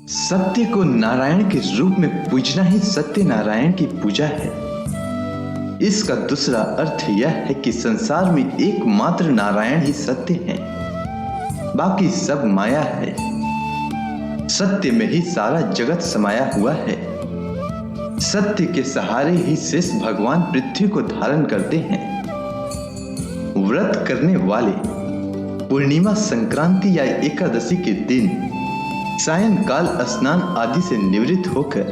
सत्य को नारायण के रूप में पूजना ही सत्य नारायण की पूजा है। इसका दूसरा अर्थ यह है कि संसार में एकमात्र नारायण ही सत्य है, बाकी सब माया है। सत्य में ही सारा जगत समाया हुआ है। सत्य के सहारे ही शेष भगवान पृथ्वी को धारण करते हैं। व्रत करने वाले पूर्णिमा, संक्रांति या एकादशी के दिन सायंकाल स्नान आदि से निवृत्त होकर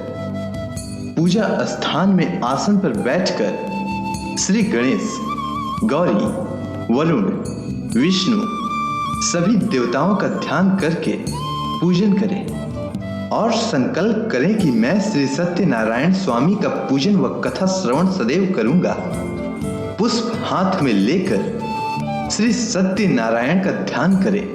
पूजा स्थान में आसन पर बैठकर श्री गणेश, गौरी, वरुण, विष्णु सभी देवताओं का ध्यान करके पूजन करें और संकल्प करें कि मैं श्री सत्यनारायण स्वामी का पूजन व कथा श्रवण सदैव करूंगा। पुष्प हाथ में लेकर श्री सत्यनारायण का ध्यान करें।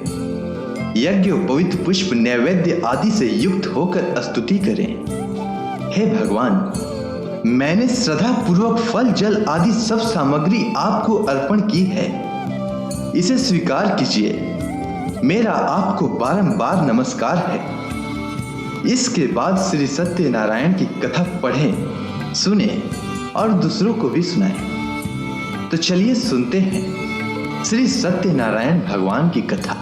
यज्ञ, पवित्र पुष्प, नैवेद्य आदि से युक्त होकर स्तुति करें। हे भगवान, मैंने श्रद्धा पूर्वक फल, जल आदि सब सामग्री आपको अर्पण की है। इसे स्वीकार कीजिए। मेरा आपको बारंबार नमस्कार है। इसके बाद श्री सत्यनारायण की कथा पढ़ें, सुने और दूसरों को भी सुनाएं। तो चलिए सुनते हैं श्री सत्यनारायण भगवान की कथा।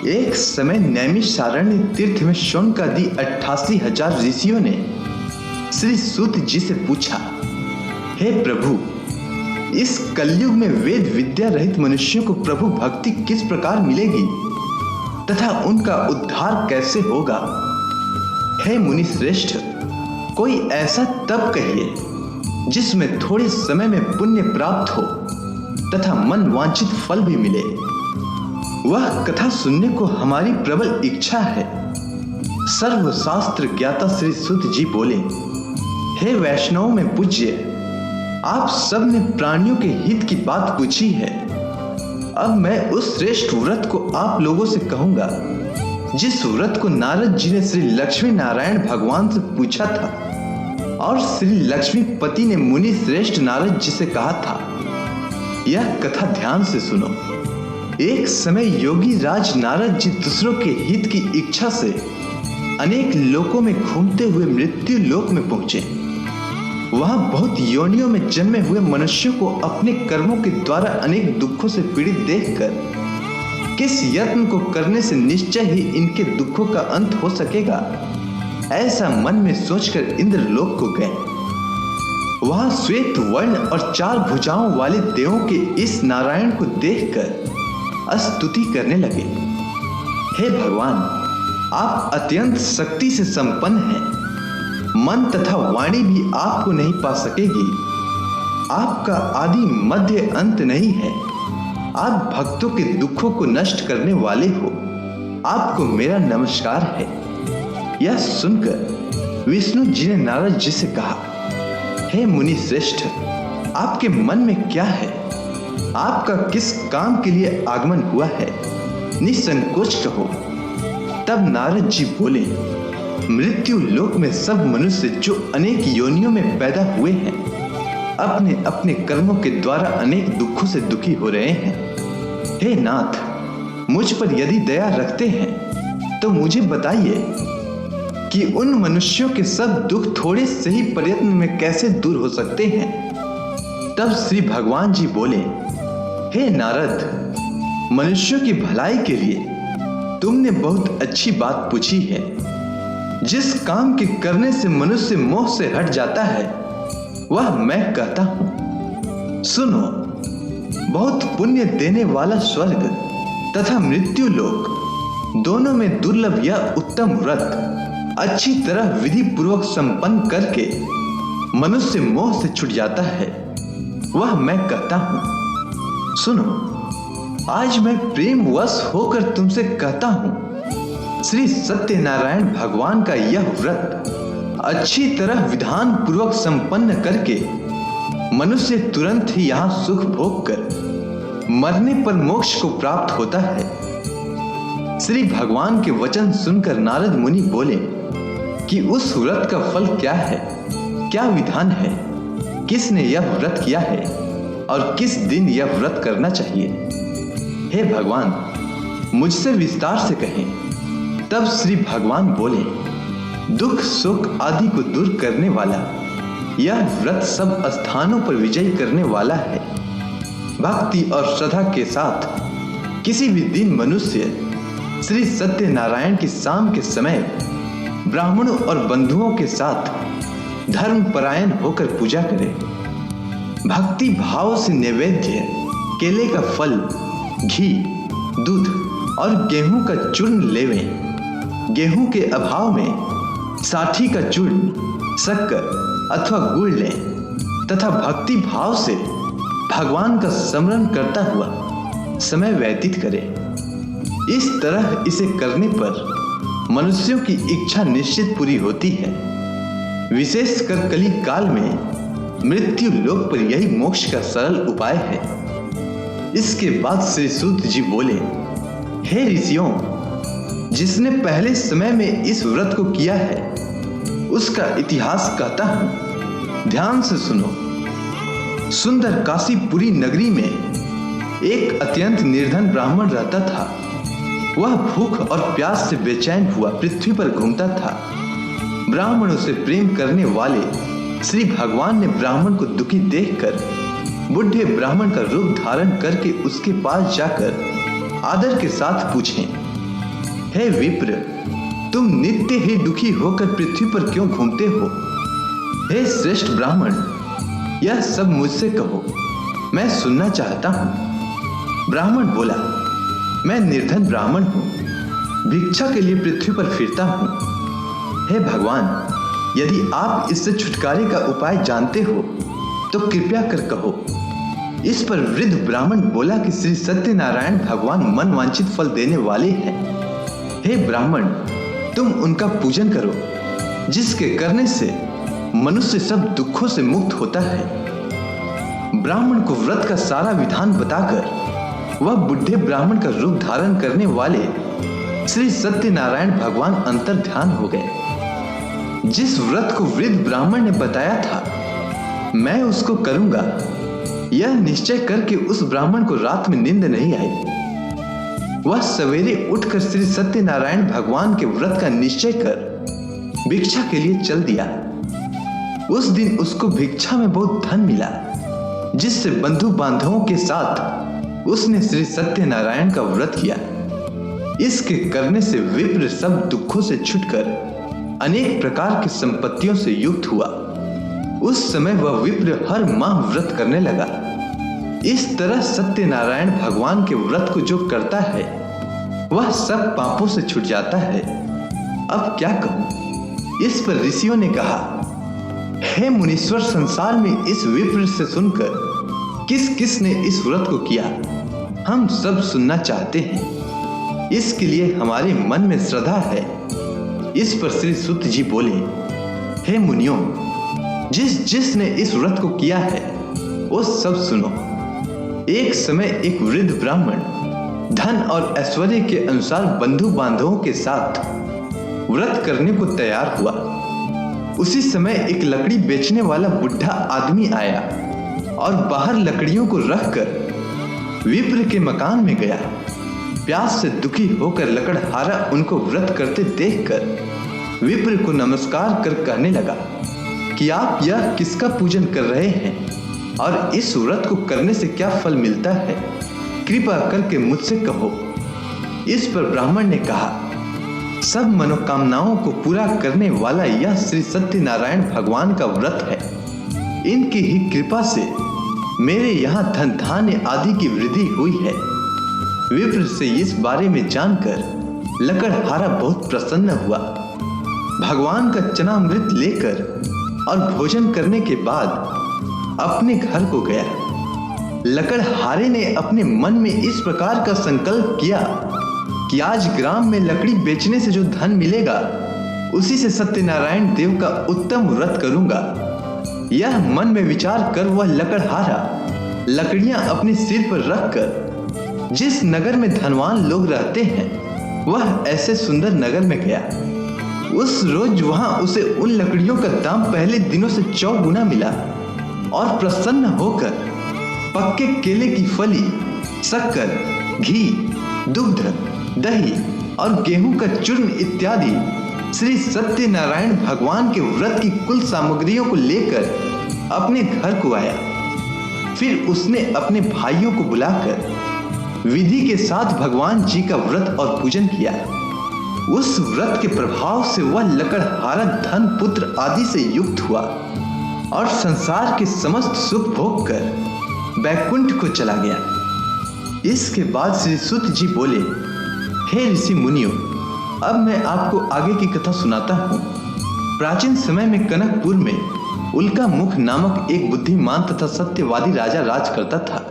एक समय नैमिषारण्य तीर्थ में शौनकादि 88,000 ऋषियों ने श्री सूत जी से पूछा, हे प्रभु, इस कलयुग में वेद विद्या रहित मनुष्यों को प्रभु भक्ति किस प्रकार मिलेगी तथा उनका उद्धार कैसे होगा? हे मुनि श्रेष्ठ, कोई ऐसा तप कहिए जिसमें थोड़े समय में पुण्य प्राप्त हो तथा मन वांछित फल भी मिले। वह कथा सुनने को हमारी प्रबल इच्छा है। सर्वशास्त्र ज्ञाता श्री सूत जी बोले, हे वैष्णव में पूज्य, आप सब ने प्राणियों के हित की बात पूछी है। अब मैं उस श्रेष्ठ व्रत को आप लोगों से कहूंगा जिस व्रत को नारद जी ने श्री लक्ष्मी नारायण भगवान से पूछा था और श्री लक्ष्मीपति ने मुनि श्रेष्ठ नारद जी से कहा था। यह कथा ध्यान से सुनो। एक समय योगी राज नारद जी दूसरों के हित की इच्छा से अनेक लोकों में घूमते हुए मृत्यु लोक में पहुंचे। वहां बहुत योनियों में जन्मे हुए मनुष्यों को अपने कर्मों के द्वारा अनेक दुखों से पीड़ित देखकर किस यत्न को करने से निश्चय ही इनके दुखों का अंत हो सकेगा, ऐसा मन में सोचकर इंद्रलोक को गए। वहां श्वेत वर्ण और 4 भुजाओं वाले देवों के इस नारायण को देखकर स्तुति करने लगे। हे भगवान, आप अत्यंत शक्ति से संपन्न हैं। मन तथा वाणी भी आपको नहीं पा सकेगी। आपका आदि मध्य अंत नहीं है। आप भक्तों के दुखों को नष्ट करने वाले हो। आपको मेरा नमस्कार है। यह सुनकर विष्णु जी ने नारद जी से कहा, हे मुनि श्रेष्ठ, आपके मन में क्या है? आपका किस काम के लिए आगमन हुआ है? निसंकोच कहो। तब नारद जी बोले, मृत्यु लोक में सब मनुष्य जो अनेक योनियों में पैदा हुए हैं, अपने अपने कर्मों के द्वारा अनेक दुखों से दुखी हो रहे हैं। हे नाथ, मुझ पर यदि दया रखते हैं तो मुझे बताइए कि उन मनुष्यों के सब दुख थोड़े से ही प्रयत्न में कैसे दूर हो सकते हैं? तब श्री भगवान जी बोले, हे नारद, मनुष्यों की भलाई के लिए तुमने बहुत अच्छी बात पूछी है। जिस काम के करने से मनुष्य मोह से हट जाता है वह मैं कहता हूं। सुनो, बहुत पुण्य देने वाला स्वर्ग तथा मृत्यु लोक दोनों में दुर्लभ यह उत्तम व्रत अच्छी तरह विधि पूर्वक संपन्न करके मनुष्य मोह से छूट जाता है, वह मैं कहता हूं। सुनो, आज मैं प्रेम वश होकर तुमसे कहता हूं, श्री सत्यनारायण भगवान का यह व्रत अच्छी तरह विधान पूर्वक संपन्न करके मनुष्य तुरंत ही यहां सुख भोग कर मरने पर मोक्ष को प्राप्त होता है। श्री भगवान के वचन सुनकर नारद मुनि बोले कि उस व्रत का फल क्या है, क्या विधान है, किसने यह व्रत किया है और किस दिन यह व्रत करना चाहिए? हे भगवान, मुझसे विस्तार से कहें। तब श्री भगवान बोले, दुख सुख आदि को दूर करने वाला यह व्रत सब स्थानों पर विजय करने वाला है। भक्ति और श्रद्धा के साथ किसी भी दिन मनुष्य श्री सत्यनारायण की शाम के समय ब्राह्मणों और बंधुओं के साथ धर्म परायण होकर पूजा करे। भक्ति भाव से नैवेद्य केले का फल, घी, दूध और गेहूं का चूर्ण लेवें। गेहूं के अभाव में साठी का चूर्ण, शक्कर अथवा गुड़ लें तथा भक्ति भाव से भगवान का स्मरण करता हुआ समय व्यतीत करें। इस तरह इसे करने पर मनुष्यों की इच्छा निश्चित पूरी होती है। विशेषकर कली काल में मृत्यु लोक पर यही मोक्ष का सरल उपाय है। इसके बाद श्री सूत जी बोले, हे ऋषियों, जिसने पहले समय में इस व्रत को किया है उसका इतिहास कहता हूं, ध्यान से सुनो। सुंदर काशीपुरी नगरी में एक अत्यंत निर्धन ब्राह्मण रहता था। वह भूख और प्यास से बेचैन हुआ पृथ्वी पर घूमता था। ब्राह्मणों से प्रेम करने वाले श्री भगवान ने ब्राह्मण को दुखी देखकर बुढ़े ब्राह्मण का रूप धारण करके उसके पास जाकर आदर के साथ पूछे, हे विप्र, तुम नित्य ही दुखी होकर पृथ्वी पर क्यों घूमते हो? हे श्रेष्ठ ब्राह्मण, यह सब मुझसे कहो, मैं सुनना चाहता हूं। ब्राह्मण बोला, मैं निर्धन ब्राह्मण हूं, भिक्षा के लिए पृथ्वी पर फिरता हूं। हे भगवान, यदि आप इससे छुटकारे का उपाय जानते हो तो कृपया कर कहो। इस पर वृद्ध ब्राह्मण बोला कि श्री सत्यनारायण भगवान मन वांछित फल देने वाले हैं। हे ब्राह्मण, तुम उनका पूजन करो, जिसके करने से मनुष्य सब दुखों से मुक्त होता है। ब्राह्मण को व्रत का सारा विधान बताकर वह बुढ़े ब्राह्मण का रूप धारण करने वाले श्री सत्यनारायण भगवान अंतर ध्यान हो गए। जिस व्रत को वृद्ध ब्राह्मण ने बताया था मैं उसको करूंगा, यह निश्चय करके उस ब्राह्मण को रात में नींद नहीं आई। वह सवेरे उठकर श्री सत्यनारायण भगवान के व्रत का निश्चय कर भिक्षा के लिए चल दिया। उस दिन उसको भिक्षा में बहुत धन मिला, जिससे बंधु बांधवों के साथ उसने श्री सत्यनारायण का व्रत किया। इसके करने से विप्र सब दुखों से छुटकर अनेक प्रकार की संपत्तियों से युक्त हुआ। उस समय वह विप्र हर माह व्रत करने लगा। इस तरह सत्यनारायण भगवान के व्रत को जो करता है वह सब पापों से छूट जाता है। अब क्या कहूं? इस पर ऋषियों ने कहा, हे मुनीश्वर, संसार में इस विप्र से सुनकर किस किस ने इस व्रत को किया, हम सब सुनना चाहते हैं। इसके लिए हमारे मन में श्रद्धा है। इस पर श्री सूत जी बोले, हे मुनियों, जिसने इस व्रत को किया है वो सब सुनो। एक समय एक वृद्ध ब्राह्मण धन और ऐश्वर्य के अनुसार बंधु बांधवों के साथ व्रत करने को तैयार हुआ। उसी समय एक लकड़ी बेचने वाला बुढ़ा आदमी आया और बाहर लकड़ियों को रखकर विप्र के मकान में गया। प्यास से दुखी होकर लकड़हारा उनको व्रत करते देखकर विप्र को नमस्कार कर कहने लगा कि आप यह किसका पूजन कर रहे हैं और इस व्रत को करने से क्या फल मिलता है, कृपा करके मुझसे कहो। इस पर ब्राह्मण ने कहा, सब मनोकामनाओं को पूरा करने वाला यह श्री सत्यनारायण भगवान का व्रत है। इनकी ही कृपा से मेरे यहाँ धन धान्य आदि की वृद्धि हुई है। विप्र से इस बारे में जानकर लकड़हारा बहुत प्रसन्न हुआ। भगवान का चनामृत लेकर और भोजन करने के बाद अपने घर को गया। लकड़हारे ने अपने मन में इस प्रकार का संकल्प किया कि आज ग्राम में लकड़ी बेचने से जो धन मिलेगा उसी से सत्यनारायण देव का उत्तम व्रत करूंगा। यह मन में विचार कर वह लकड़हारा लकड़ियां अपने सिर पर रखकर जिस नगर में धनवान लोग रहते हैं वह ऐसे सुंदर नगर में गया। उस रोज वहां उसे उन लकड़ियों का दाम पहले दिनों से 4 गुना मिला और प्रसन्न होकर पक्के केले की फली, शक्कर, घी, दुग्ध, दही और गेहूं का चूर्ण इत्यादि श्री सत्यनारायण भगवान के व्रत की कुल सामग्रियों को लेकर अपने घर को आया। फिर उसने अपने भाइयों को बुलाकर विधि के साथ भगवान जी का व्रत और पूजन किया। उस व्रत के प्रभाव से वह लकड़हारा धन पुत्र आदि से युक्त हुआ और संसार के समस्त सुख भोग कर बैकुंठ को चला गया। इसके बाद श्री सुत जी बोले, हे ऋषि मुनियों, अब मैं आपको आगे की कथा सुनाता हूँ। प्राचीन समय में कनकपुर में उल्का मुख नामक एक बुद्धिमान तथा सत्यवादी राजा राज करता था।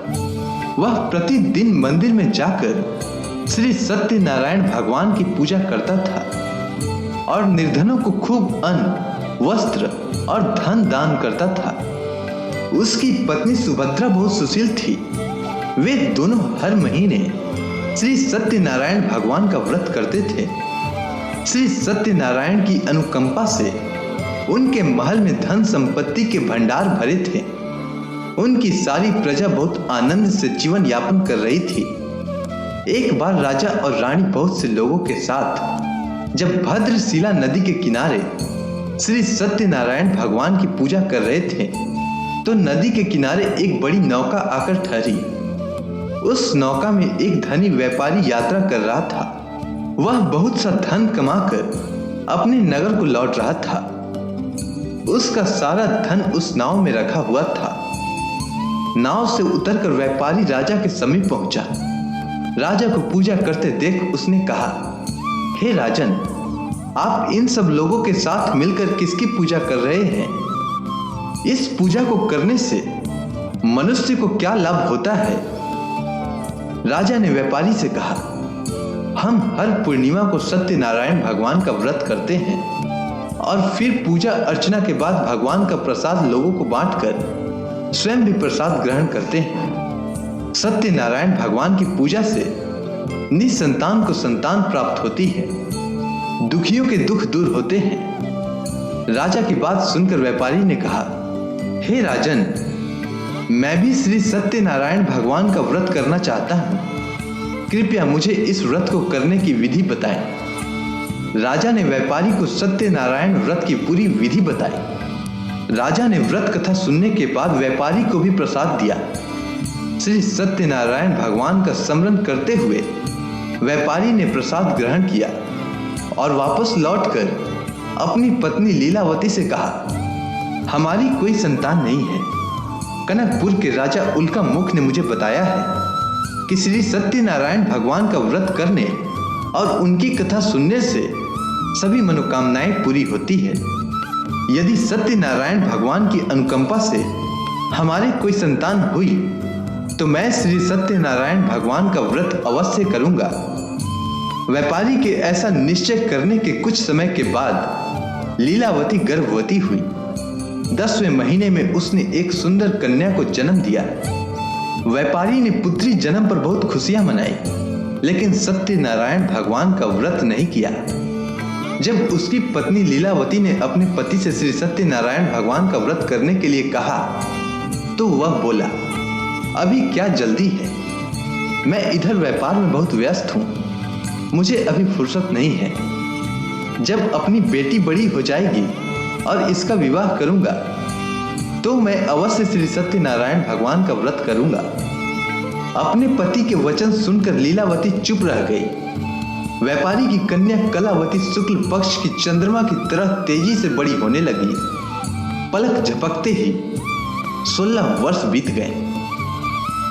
वह प्रतिदिन मंदिर में जाकर श्री सत्यनारायण भगवान की पूजा करता था और निर्धनों को खूब अन्न, वस्त्र और धन दान करता था। उसकी पत्नी सुभद्रा बहुत सुशील थी। वे दोनों हर महीने श्री सत्यनारायण भगवान का व्रत करते थे। श्री सत्यनारायण की अनुकंपा से उनके महल में धन संपत्ति के भंडार भरे थे। उनकी सारी प्रजा बहुत आनंद से जीवन यापन कर रही थी। एक बार राजा और रानी बहुत से लोगों के साथ जब भद्रशिला नदी के किनारे श्री सत्यनारायण भगवान की पूजा कर रहे थे तो नदी के किनारे एक बड़ी नौका आकर ठहरी। उस नौका में एक धनी व्यापारी यात्रा कर रहा था। वह बहुत सा धन कमाकर अपने नगर को लौट रहा था। उसका सारा धन उस नाव में रखा हुआ था। नाव से उतरकर व्यापारी राजा के समीप पहुंचा। राजा को पूजा करते देख उसने कहा, हे राजन, आप इन सब लोगों के साथ मिलकर किसकी पूजा कर रहे हैं? इस पूजा को करने से मनुष्य को क्या लाभ होता है? राजा ने व्यापारी से कहा, हम हर पूर्णिमा को सत्यनारायण भगवान का व्रत करते हैं और फिर पूजा अर्चना के बाद भगवान का प्रसाद लोगों को बांटकर स्वयं भी प्रसाद ग्रहण करते हैं। सत्यनारायण भगवान की पूजा से निसंतान को संतान प्राप्त होती है, दुखियों के दुख दूर होते हैं। राजा की बात सुनकर व्यापारी ने कहा, हे राजन, मैं भी श्री सत्यनारायण भगवान का व्रत करना चाहता हूँ। कृपया मुझे इस व्रत को करने की विधि बताएं। राजा ने व्यापारी को सत्यनारायण व्रत की पूरी विधि बताई। राजा ने व्रत कथा सुनने के बाद व्यापारी को भी प्रसाद दिया। श्री सत्यनारायण भगवान का स्मरण करते हुए व्यापारी ने प्रसाद ग्रहण किया और वापस लौटकर अपनी पत्नी लीलावती से कहा, हमारी कोई संतान नहीं है। कनकपुर के राजा उल्का मुख ने मुझे बताया है कि श्री सत्यनारायण भगवान का व्रत करने और उनकी कथा सुनने से सभी मनोकामनाएं पूरी होती है। यदि सत्यनारायण भगवान की अनुकंपा से हमारी कोई संतान हुई तो मैं श्री सत्यनारायण भगवान का व्रत अवश्य करूंगा। व्यापारी के ऐसा निश्चय करने के कुछ समय के बाद लीलावती गर्भवती हुई। 10वें महीने में उसने एक सुंदर कन्या को जन्म दिया। व्यापारी ने पुत्री जन्म पर बहुत खुशियां मनाई, लेकिन सत्यनारायण भगवान का व्रत नहीं किया। जब उसकी पत्नी लीलावती ने अपने पति से श्री सत्यनारायण भगवान का व्रत करने के लिए कहा तो वह बोला, अभी क्या जल्दी है, मैं इधर व्यापार में बहुत व्यस्त हूँ, मुझे अभी फुर्सत नहीं है। जब अपनी बेटी बड़ी हो जाएगी और इसका विवाह करूंगा तो मैं अवश्य श्री सत्यनारायण भगवान का व्रत करूंगा। अपने पति के वचन सुनकर लीलावती चुप रह गई। व्यापारी की कन्या कलावती शुक्ल पक्ष की चंद्रमा की तरह तेजी से बड़ी होने लगी। पलक झपकते ही 16 वर्ष बीत गए।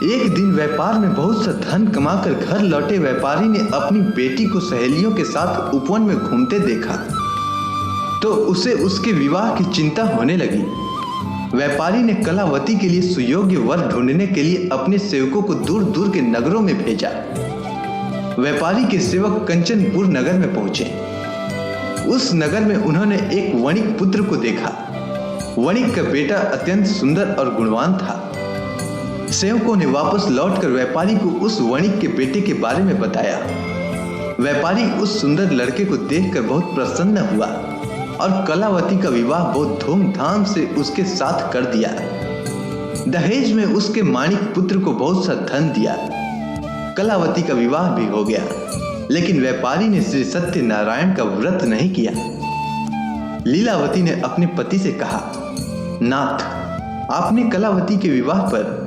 एक दिन व्यापार में बहुत सा धन कमाकर घर लौटे व्यापारी ने अपनी बेटी को सहेलियों के साथ उपवन में घूमते देखा तो उसे उसके विवाह की चिंता होने लगी। व्यापारी ने कलावती के लिए सुयोग्य वर ढूंढने के लिए अपने सेवकों को दूर दूर के नगरों में भेजा। व्यापारी के सेवक कंचनपुर नगर में पहुंचे। उस नगर में उन्होंने एक वणिक पुत्र को देखा। वणिक का बेटा अत्यंत सुंदर और गुणवान था। सेवकों ने वापस लौटकर व्यापारी को उस वणिक के बेटे के बारे में बताया। व्यापारी उस सुंदर लड़के को देखकर बहुत प्रसन्न हुआ और कलावती का विवाह बहुत धूमधाम से उसके साथ कर दिया। दहेज में उसके माणिक पुत्र को बहुत सा धन दिया। कलावती का विवाह भी हो गया। लेकिन व्यापारी ने श्री सत्यनारायण का व्रत नहीं किया। लीलावती ने अपने पति से कहा, नाथ, आपने कलावती के विवाह पर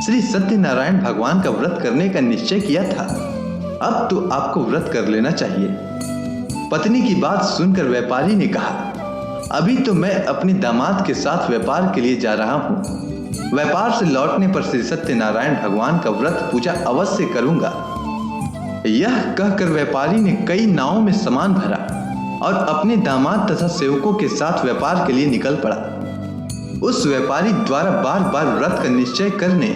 श्री सत्यनारायण भगवान का व्रत करने का निश्चय किया था, अब तो आपको व्रत कर लेना चाहिए। पत्नी की बात सुनकर व्यापारी ने कहा, अभी तो मैं अपने दामाद के साथ व्यापार के लिए जा रहा हूँ। व्यापार से लौटने पर श्री सत्यनारायण भगवान का व्रत पूजा अवश्य करूंगा। यह कहकर व्यापारी ने कई नावों में सामान भरा और अपने दामाद तथा सेवकों के साथ व्यापार के लिए निकल पड़ा। उस व्यापारी द्वारा बार बार व्रत का निश्चय करने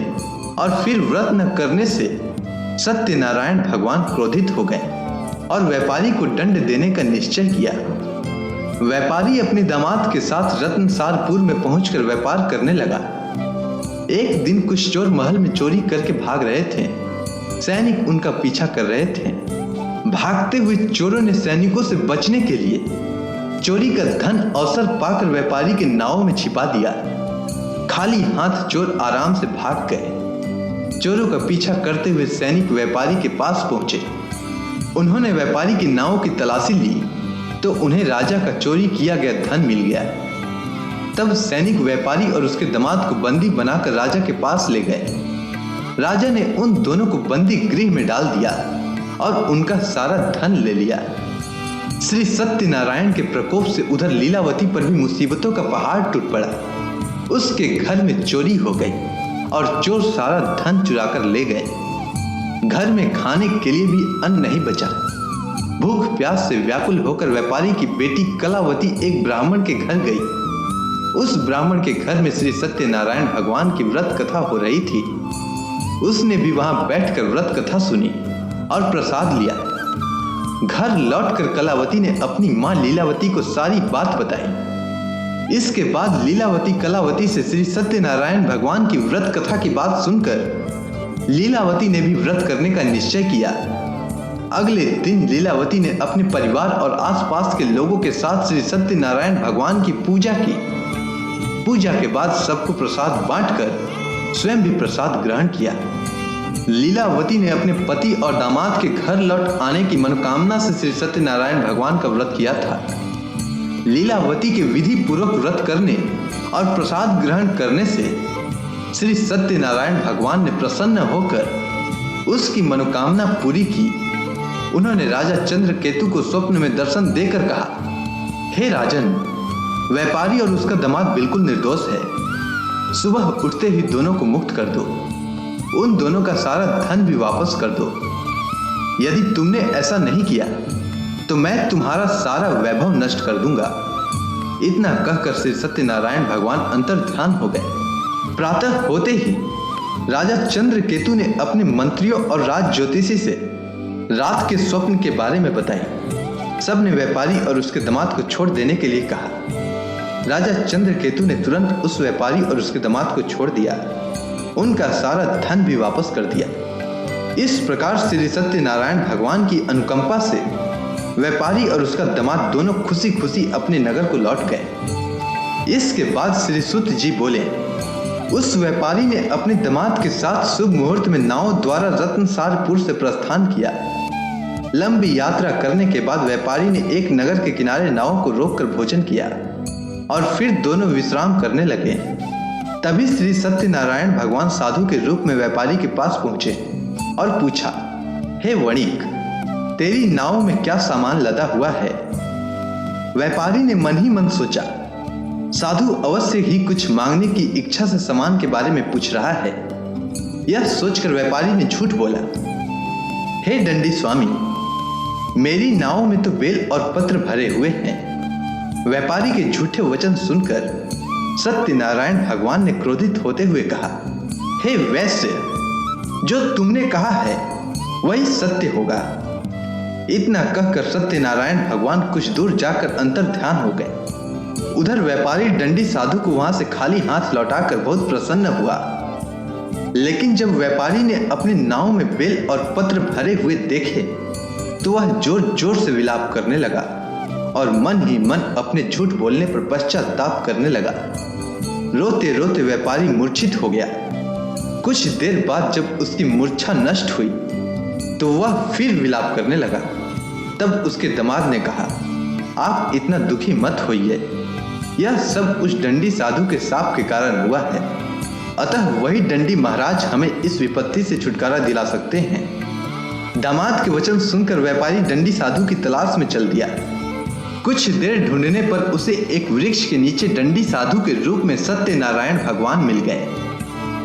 और फिर व्रत न करने से सत्यनारायण भगवान क्रोधित हो गए और व्यापारी को दंड देने का निश्चय किया। व्यापारी अपने दामाद के साथ रत्नसारपुर में पहुंचकर व्यापार करने लगा। एक दिन कुछ चोर महल में चोरी करके भाग रहे थे। सैनिक उनका पीछा कर रहे थे। भागते हुए चोरों ने सैनिकों से बचने के लिए चोरी का धन अवसर पाकर व्यापारी के नाव में छिपा दिया। खाली हाथ चोर आराम से भाग गए। चोरों का पीछा करते हुए सैनिक व्यापारी के पास पहुंचे। उन्होंने व्यापारी की नाव की तलाशी ली तो उन्हें राजा का चोरी किया गया धन मिल गया। तब सैनिक व्यापारी और उसके दामाद को बंदी बनाकर राजा के पास ले गए। राजा ने उन दोनों को बंदी गृह में डाल दिया और उनका सारा धन ले लिया। श्री सत्यनारायण के प्रकोप से उधर लीलावती पर भी मुसीबतों का पहाड़ टूट पड़ा। उसके घर में चोरी हो गई और चोर सारा धन चुराकर ले गए। घर में खाने के लिए भी अन्न नहीं बचा। भूख प्यास से व्याकुल होकर व्यापारी की बेटी कलावती एक ब्राह्मण के घर गई। उस ब्राह्मण के घर में श्री सत्यनारायण भगवान की व्रत कथा हो रही थी। उसने भी वहां बैठकर व्रत कथा सुनी और प्रसाद लिया। घर लौटकर कलावती ने अपनी मां लीलावती को सारी बात बताई। इसके बाद लीलावती कलावती से श्री सत्यनारायण भगवान की व्रत कथा की बात सुनकर लीलावती ने भी व्रत करने का निश्चय किया। अगले दिन लीलावती ने अपने परिवार और आसपास के लोगों के साथ श्री सत्यनारायण भगवान की पूजा की। पूजा के बाद सबको प्रसाद बांटकर स्वयं भी प्रसाद ग्रहण किया। लीलावती ने अपने पति और दामाद के घर लौट आने की मनोकामना से श्री सत्यनारायण भगवान का व्रत किया था। लीलावती के विधि पूर्वक व्रत करने और प्रसाद ग्रहण करने से श्री सत्यनारायण भगवान ने प्रसन्न होकर उसकी मनोकामना पूरी की। उन्होंने राजा चंद्रकेतु को स्वप्न में दर्शन देकर कहा, हे राजन, व्यापारी और उसका दामाद बिल्कुल निर्दोष है। सुबह उठते ही दोनों को मुक्त कर दो। उन दोनों का सारा धन भी वापस कर दो। यदि तुमने ऐसा नहीं किया तो मैं तुम्हारा सारा वैभव नष्ट कर दूंगा। इतना कहकर श्री सत्यनारायण भगवान अंतर्ध्यान हो गए। प्रातः होते ही राजा चंद्रकेतु ने अपने मंत्रियों और राज ज्योतिषी से रात के स्वप्न के बारे में बताई। सबने व्यापारी और उसके दामाद को छोड़ देने के लिए कहा। राजा चंद्रकेतु ने तुरंत उस व्यापारी और उसके दामाद को छोड़ दिया। उनका सारा धन भी वापस कर दिया। इस प्रकार श्री सत्यनारायण भगवान की अनुकंपा से व्यापारी और उसका दामाद दोनों खुशी खुशी अपने नगर को लौट गए। इसके बाद श्री सूत जी बोले, उस व्यापारी ने अपने दामाद के साथ शुभ मुहूर्त में नाव द्वारा रत्नसारपुर से प्रस्थान किया। लंबी यात्रा करने के बाद व्यापारी ने एक नगर के किनारे नाव को रोककर भोजन किया और फिर दोनों विश्राम करने लगे। तभी श्री सत्यनारायण भगवान साधु के रूप में व्यापारी के पास पहुंचे और पूछा, हे वणिक, तेरी नाव में क्या सामान लदा हुआ है? व्यापारी ने मन ही मन सोचा, साधु अवश्य ही कुछ मांगने की इच्छा से सामान के बारे में पूछ रहा है। यह सोचकर व्यापारी ने झूठ बोला, हे दंडी स्वामी, मेरी नाव में तो बेल और पत्र भरे हुए हैं। व्यापारी के झूठे वचन सुनकर सत्यनारायण भगवान ने क्रोधित होते हुए कहा, हे वैश्य, जो तुमने कहा है वही सत्य होगा। इतना कहकर सत्यनारायण भगवान कुछ दूर जाकर अंतर्ध्यान हो गए। उधर व्यापारी दंडी साधु को वहां से खाली हाथ लौटाकर बहुत प्रसन्न हुआ। लेकिन जब व्यापारी ने अपनी नाव में बेल और पत्र भरे हुए देखे तो वह जोर जोर से विलाप करने लगा और मन ही मन अपने झूठ बोलने पर पश्चाताप करने लगा। रोते रोते व्यापारी मूर्छित हो गया। कुछ देर बाद जब उसकी मूर्छा नष्ट हुई तो वह फिर विलाप करने लगा। तब उसके दामाद ने कहा, आप इतना दुखी मत होइए, यह सब उस डंडी साधु के शाप के कारण हुआ है। अतः वही डंडी महाराज हमें इस विपत्ति से छुटकारा दिला सकते हैं। दामाद के वचन सुनकर व्यापारी डंडी साधु की तलाश में चल दिया। कुछ देर ढूंढने पर उसे एक वृक्ष के नीचे डंडी साधु के रूप में सत्यनारायण भगवान मिल गए।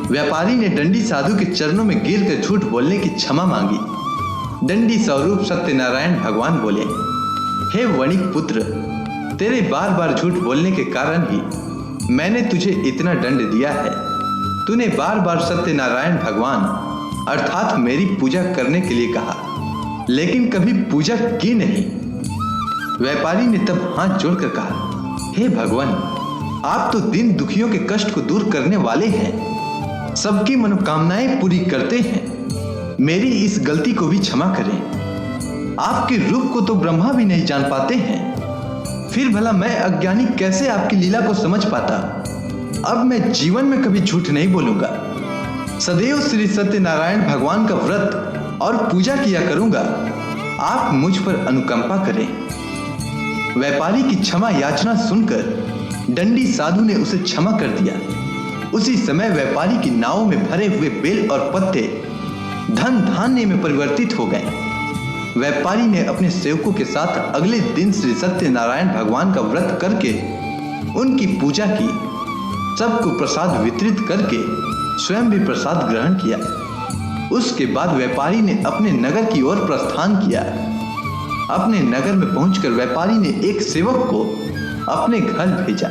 व्यापारी ने डंडी साधु के चरणों में गिरकर झूठ बोलने की क्षमा मांगी। डंडी स्वरूप सत्यनारायण भगवान बोले, हे वणिक पुत्र, तेरे बार बार झूठ बोलने के कारण ही मैंने तुझे इतना दंड दिया है। तूने बार बार सत्यनारायण भगवान अर्थात मेरी पूजा करने के लिए कहा, लेकिन कभी पूजा की नहीं। व्यापारी ने तब हाथ जोड़कर कहा, हे भगवान, आप तो दीन दुखियों के कष्ट को दूर करने वाले हैं, सबकी मनोकामनाएं पूरी करते हैं। मेरी इस गलती को भी क्षमा करें। आपके रूप को तो ब्रह्मा भी नहीं जान पाते हैं, फिर भला मैं अज्ञानी कैसे आपकी लीला को समझ पाता। अब मैं जीवन में कभी झूठ नहीं बोलूंगा, सदैव श्री सत्यनारायण भगवान का व्रत और पूजा किया करूंगा। आप मुझ पर अनुकंपा करें। व्यापारी की क्षमा याचना सुनकर डंडी साधु ने उसे क्षमा कर दिया। उसी समय व्यापारी की नाव में भरे हुए बेल और पत्ते धन धान्य में परिवर्तित हो गए। व्यापारी ने अपने सेवकों के साथ अगले दिन श्री सत्यनारायण भगवान का व्रत करके उनकी पूजा की। सबको प्रसाद वितरित करके स्वयं भी प्रसाद ग्रहण किया। उसके बाद व्यापारी ने अपने नगर की ओर प्रस्थान किया। अपने नगर में पहुंचकर व्यापारी ने एक सेवक को अपने घर भेजा।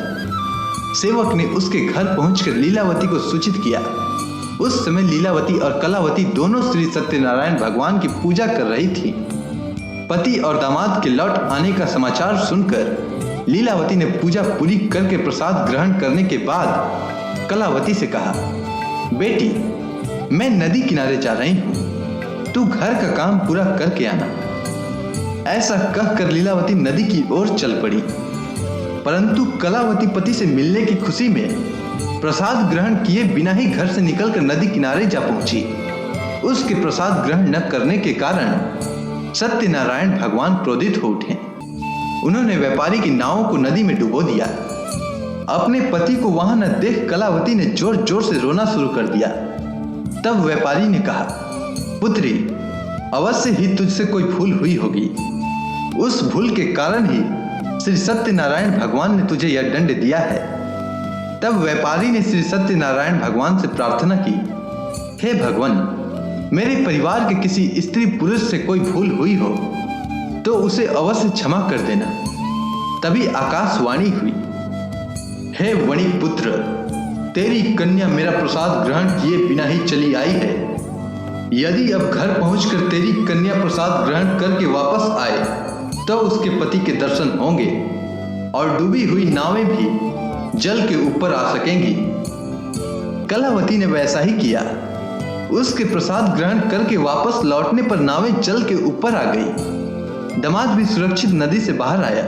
सेवक ने उसके घर पहुंचकर लीलावती को सूचित किया। उस समय लीलावती और कलावती दोनों श्री सत्यनारायण भगवान की पूजा कर रही थी। पति और दामाद के लौट आने का समाचार सुनकर लीलावती ने पूजा पूरी करके प्रसाद ग्रहण करने के बाद कलावती से कहा, बेटी, मैं नदी किनारे जा रही हूं, तू घर का काम पूरा करके आना। ऐसा कहकर लीलावती नदी की ओर चल पड़ी। परंतु कलावती पति से मिलने की खुशी में प्रसाद ग्रहण किए बिना ही घर से निकलकर नदी किनारे जा पहुंची। उसके प्रसाद ग्रहण न करने के कारण सत्यनारायण भगवान क्रोधित हो उठे। उन्होंने व्यापारी की नाव को नदी में डुबो दिया। अपने पति को वहां न देख कलावती ने जोर जोर से रोना शुरू कर दिया। तब व्यापारी ने कहा, पुत्री, अवश्य ही तुझसे कोई भूल हुई होगी। उस भूल के कारण ही श्री सत्यनारायण भगवान ने तुझे यह दंड दिया है। तब व्यापारी ने श्री सत्यनारायण भगवान से प्रार्थना की, हे भगवान, मेरे परिवार के किसी स्त्री पुरुष से कोई भूल हुई हो तो उसे अवश्य क्षमा कर देना। तभी आकाशवाणी हुई, हे वणिक पुत्र, तेरी कन्या मेरा प्रसाद ग्रहण किए बिना ही चली आई है। यदि अब घर पहुंचकर तेरी कन्या प्रसाद ग्रहण करके वापस आए तो उसके पति के दर्शन होंगे और डूबी हुई नावें भी जल के ऊपर आ सकेंगी। कलावती ने वैसा ही किया। उसके प्रसाद ग्रहण करके वापस लौटने पर नावें जल के ऊपर आ गई। दामाद भी सुरक्षित नदी से बाहर आया।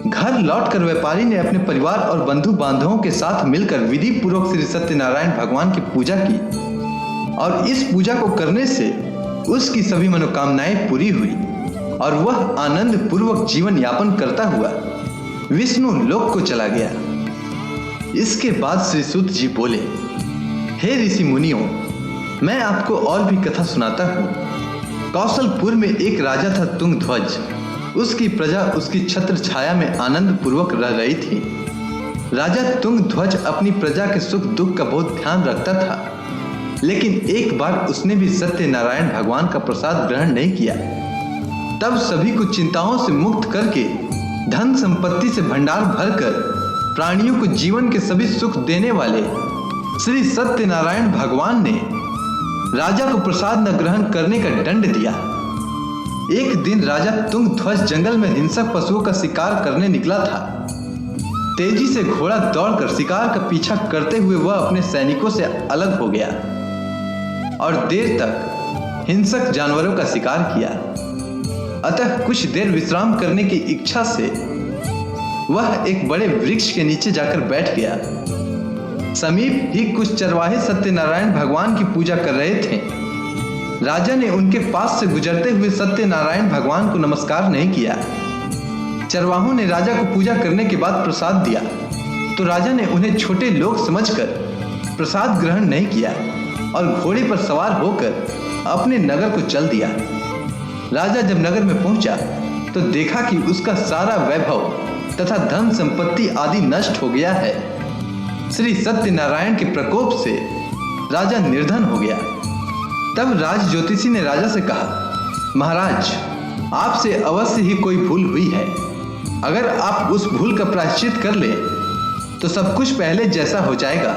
घर लौटकर व्यापारी ने अपने परिवार और बंधु बांधवों के साथ मिलकर विधि पूर्वक श्री सत्यनारायण भगवान की पूजा की और इस पूजा को करने से उसकी सभी मनोकामनाएं पूरी हुई और वह आनंद पूर्वक जीवन यापन करता हुआ विष्णु लोक को चला गया। इसके बाद श्री सूत जी बोले, हे ऋषि मुनियों, मैं आपको और भी कथा सुनाता हूँ। कौशलपुर में एक राजा था तुंगध्वज। उसकी प्रजा उसकी छत्र छाया में आनंद पूर्वक रह रही थी। राजा तुंगध्वज अपनी प्रजा के सुख दुख का बहुत ध्यान रखता था, लेकिन एक बार उसने भी सत्यनारायण भगवान का प्रसाद ग्रहण नहीं किया। तब सभी को चिंताओं से मुक्त करके धन संपत्ति से भंडार भरकर प्राणियों को जीवन के सभी सुख देने वाले श्री सत्यनारायण भगवान ने राजा को प्रसाद न ग्रहण करने का दंड दिया। एक दिन राजा तुंगध्वज जंगल में हिंसक पशुओं का शिकार करने निकला था। तेजी से घोड़ा दौड़कर शिकार का पीछा करते हुए वह अपने सैनिकों से अलग हो गया और देर तक हिंसक जानवरों का शिकार किया। अतः कुछ देर विश्राम करने की इच्छा से वह एक बड़े वृक्ष के नीचे जाकर बैठ गया। समीप ही कुछ चरवाहे सत्यनारायण भगवान की पूजा कर रहे थे। राजा ने उनके पास से गुजरते हुए सत्यनारायण भगवान को नमस्कार नहीं किया। चरवाहों ने राजा को पूजा करने के बाद प्रसाद दिया तो राजा ने उन्हें छोटे लोग समझकर प्रसाद ग्रहण नहीं किया और घोड़े पर सवार होकर अपने नगर को चल दिया। राजा जब नगर में पहुंचा तो देखा कि उसका सारा वैभव तथा धन संपत्ति आदि नष्ट हो गया है। श्री सत्यनारायण के प्रकोप से राजा निर्धन हो गया। तब राज ज्योतिषी ने राजा से कहा, महाराज, आपसे अवश्य ही कोई भूल हुई है। अगर आप उस भूल का प्रायश्चित कर ले तो सब कुछ पहले जैसा हो जाएगा।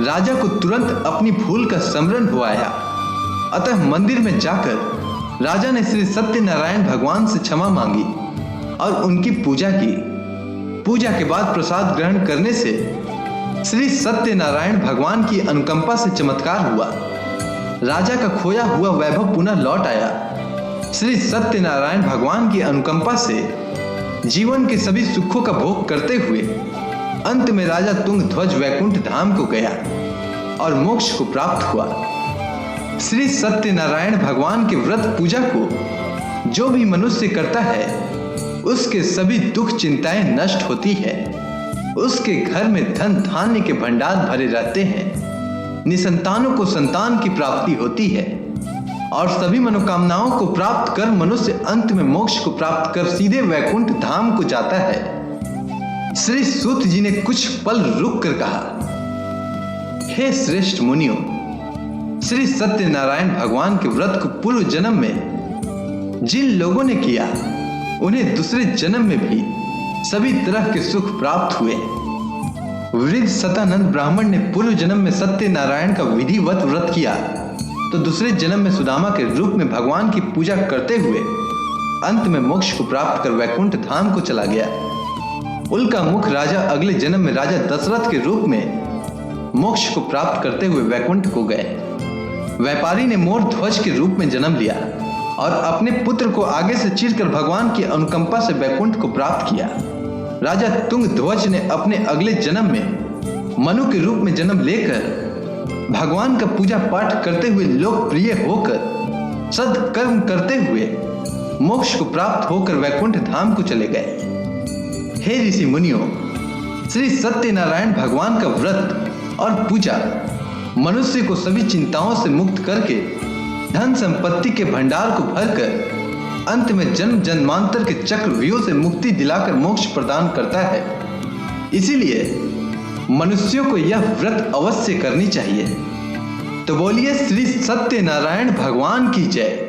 राजा को तुरंत अपनी भूल का स्मरण हो आया। अतः मंदिर में जाकर राजा ने श्री सत्यनारायण भगवान से क्षमा मांगी और उनकी पूजा की। पूजा के बाद प्रसाद ग्रहण करने से श्री सत्यनारायण भगवान की अनुकंपा से चमत्कार हुआ। राजा का खोया हुआ वैभव पुनः लौट आया। श्री सत्यनारायण भगवान की अनुकंपा से जीवन के सभी सुखों का भोग करते हुए अंत में राजा तुंगध्वज वैकुंठ धाम को गया और मोक्ष को प्राप्त हुआ। श्री सत्यनारायण भगवान के व्रत पूजा को जो भी मनुष्य करता है उसके सभी दुख चिंताएं नष्ट होती है। उसके घर में धन धान्य के भंडार भरे रहते हैं। निसंतानों को संतान की प्राप्ति होती है और सभी मनोकामनाओं को प्राप्त कर मनुष्य अंत में मोक्ष को प्राप्त कर सीधे वैकुंठ धाम को जाता है। श्री सूत जी ने कुछ पल रुक कर कहा, हे श्रेष्ठ मुनियों, श्री सत्यनारायण भगवान के व्रत को पूर्व जन्म में जिन लोगों ने किया उन्हें दूसरे जन्म में भी सभी तरह के सुख प्राप्त हुए। वृद्ध सतानंद ब्राह्मण ने पूर्व जन्म में सत्यनारायण का विधिवत व्रत किया तो दूसरे जन्म में सुदामा के रूप में भगवान की पूजा करते हुए अंत में मोक्ष को प्राप्त कर वैकुंठ धाम को चला गया। उल्का मुख राजा अगले जन्म में राजा दशरथ के रूप में मोक्ष को प्राप्त करते हुए वैकुंठ को गए। व्यापारी ने मोर ध्वज के रूप में जन्म लिया और अपने पुत्र को आगे से चीरकर भगवान की अनुकंपा से वैकुंठ को प्राप्त किया। राजा तुंगध्वज ने अपने अगले जन्म में मनु के रूप में जन्म लेकर भगवान का पूजा पाठ करते हुए लोकप्रिय होकर सत्कर्म करते हुए मोक्ष को प्राप्त होकर वैकुंठ धाम को चले गए। हे ऋषि मुनियों, श्री सत्यनारायण भगवान का व्रत और पूजा मनुष्य को सभी चिंताओं से मुक्त करके धन संपत्ति के भंडार को भरकर अंत में जन्म जन्मांतर के चक्रव्यूह से मुक्ति दिलाकर मोक्ष प्रदान करता है। इसीलिए मनुष्यों को यह व्रत अवश्य करनी चाहिए। तो बोलिए श्री सत्यनारायण भगवान की जय।